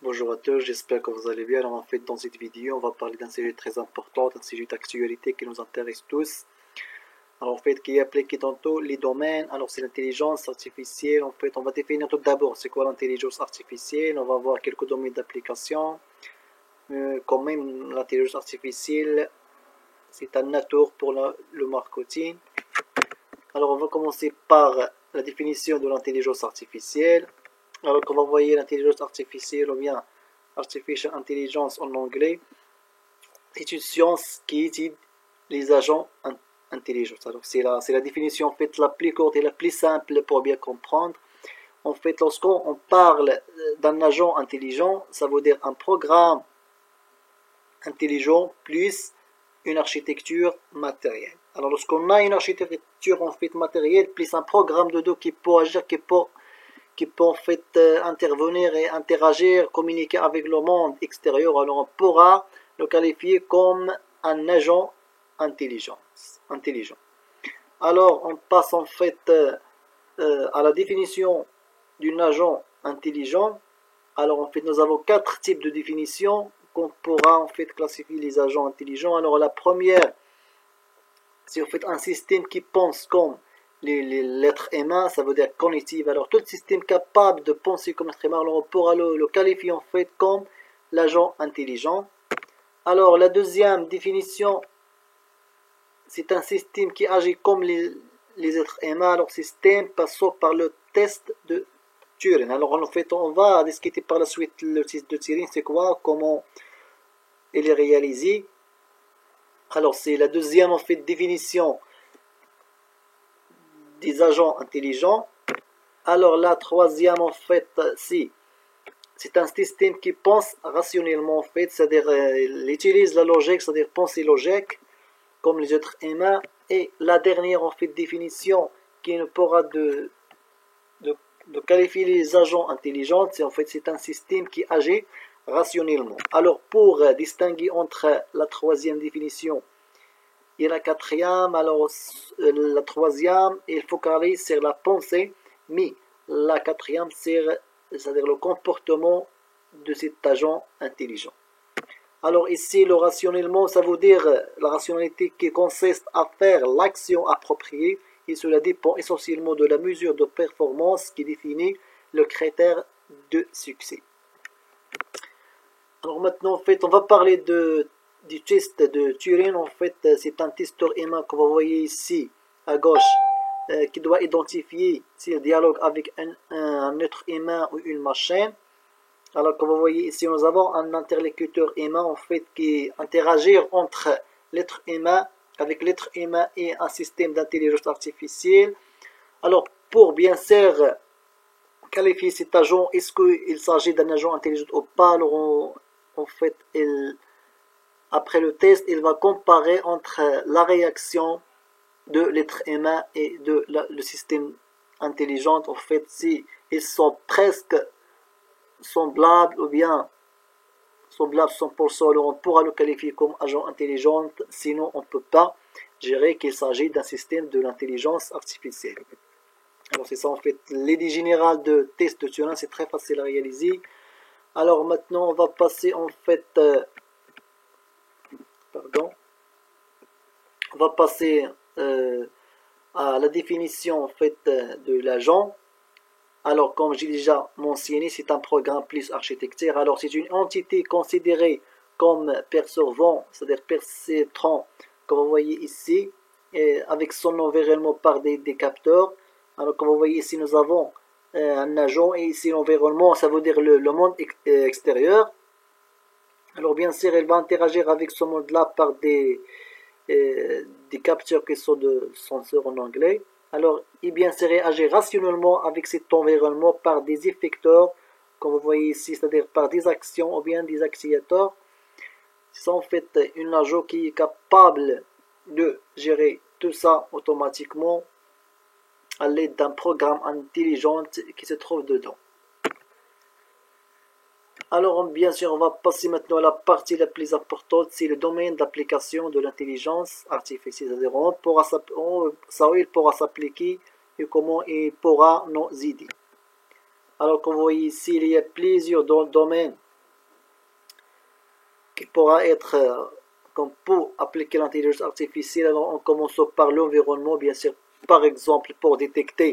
Bonjour à tous, j'espère que vous allez bien. Alors en fait, dans cette vidéo, on va parler d'un sujet très important, d'un sujet d'actualité qui nous intéresse tous. Alors en fait, qui est appliqué dans tous les domaines. Alors c'est l'intelligence artificielle. En fait, on va définir tout d'abord c'est quoi l'intelligence artificielle. On va voir quelques domaines d'application. Quand même, l'intelligence artificielle, c'est un atout pour le marketing. Alors on va commencer par la définition de l'intelligence artificielle. Alors qu'on va voir l'intelligence artificielle ou bien Artificial Intelligence en anglais, c'est une science qui étudie les agents intelligents. Alors c'est la définition en fait la plus courte et la plus simple pour bien comprendre. En fait, lorsqu'on parle d'un agent intelligent, ça veut dire un programme intelligent plus une architecture matérielle. Alors lorsqu'on a une architecture en fait matérielle plus un programme de dos qui peut agir, qui peut en fait intervenir et interagir, communiquer avec le monde extérieur, alors on pourra le qualifier comme un agent intelligent. Alors on passe en fait à la définition d'un agent intelligent. Alors en fait nous avons 4 types de définitions qu'on pourra en fait classifier les agents intelligents. Alors la première, c'est en fait un système qui pense comme l'être humain, ça veut dire cognitive. Alors tout système capable de penser comme l'être humain, alors on pourra le qualifier en fait comme l'agent intelligent. Alors la deuxième définition, c'est un système qui agit comme les êtres humains. Alors système passant par le test de Turing. Alors en fait on va discuter par la suite le test de Turing, c'est quoi, comment il est réalisé. Alors c'est la deuxième en fait définition des agents intelligents. Alors la troisième en fait c'est un système qui pense rationnellement en fait, c'est-à-dire il utilise la logique, c'est-à-dire penser logique comme les êtres humains. Et la dernière en fait définition qui ne pourra de qualifier les agents intelligents, c'est en fait c'est un système qui agit rationnellement. Alors pour distinguer entre la troisième définition et la quatrième, alors la troisième il focalise sur la pensée, mais la quatrième c'est-à-dire le comportement de cet agent intelligent. Alors ici le rationnellement, ça veut dire la rationalité qui consiste à faire l'action appropriée, et cela dépend essentiellement de la mesure de performance qui définit le critère de succès. Alors maintenant en fait on va parler du test de Turing. En fait c'est un testeur humain que vous voyez ici à gauche qui doit identifier s'il dialogue avec un être humain ou une machine. Alors comme vous voyez ici nous avons un interlocuteur humain en fait qui interagit entre l'être humain avec l'être humain et un système d'intelligence artificielle. Alors pour bien sûr qualifier cet agent, est-ce qu'il s'agit d'un agent intelligent ou pas, alors en fait après le test il va comparer entre la réaction de l'être humain et de le système intelligent. En fait si ils sont presque semblables ou bien semblables 100%, alors on pourra le qualifier comme agent intelligent, sinon on ne peut pas gérer qu'il s'agit d'un système de l'intelligence artificielle. Alors c'est ça en fait l'idée générale de test de Turing, c'est très facile à réaliser. Alors maintenant on va passer en fait on va passer à la définition en fait de l'agent. Alors comme j'ai déjà mentionné, c'est un programme plus architecture. Alors c'est une entité considérée comme percevant, c'est-à-dire perceptrant, comme vous voyez ici, et avec son environnement par des capteurs. Alors comme vous voyez ici nous avons un agent, et ici l'environnement, ça veut dire le monde extérieur. Alors bien sûr il va interagir avec ce monde là par des capteurs qui sont de senseurs en anglais. Alors il bien sûr agir rationnellement avec cet environnement par des effecteurs, comme vous voyez ici, c'est-à-dire par des actions ou bien des actuateurs. C'est en fait un agent qui est capable de gérer tout ça automatiquement à l'aide d'un programme intelligent qui se trouve dedans. Alors bien sûr on va passer maintenant à la partie la plus importante, c'est le domaine d'application de l'intelligence artificielle, c'est-à-dire où il pourra s'appliquer et comment il pourra nous aider. Alors comme vous voyez ici il y a plusieurs domaines qui pourra être, comme pour appliquer l'intelligence artificielle, alors en commençant par l'environnement, bien sûr, par exemple, pour détecter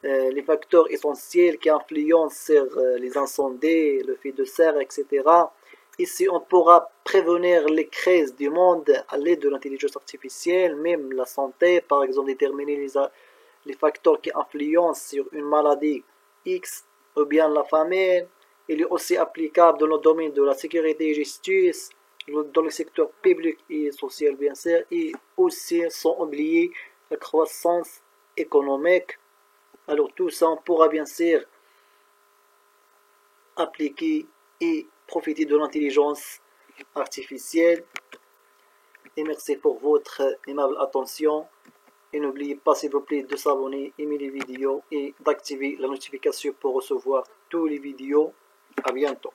les facteurs essentiels qui influencent sur les incendies, le feu de serre, etc. Ici, on pourra prévenir les crises du monde à l'aide de l'intelligence artificielle, même la santé, par exemple, déterminer les facteurs qui influencent sur une maladie X ou bien la famine. Il est aussi applicable dans le domaine de la sécurité et justice, dans le secteur public et social, bien sûr, et aussi, sans oublier, la croissance économique. Alors tout ça, on pourra bien sûr appliquer et profiter de l'intelligence artificielle. Et merci pour votre aimable attention. Et n'oubliez pas s'il vous plaît de s'abonner, aimer les vidéos et d'activer la notification pour recevoir toutes les vidéos. À bientôt.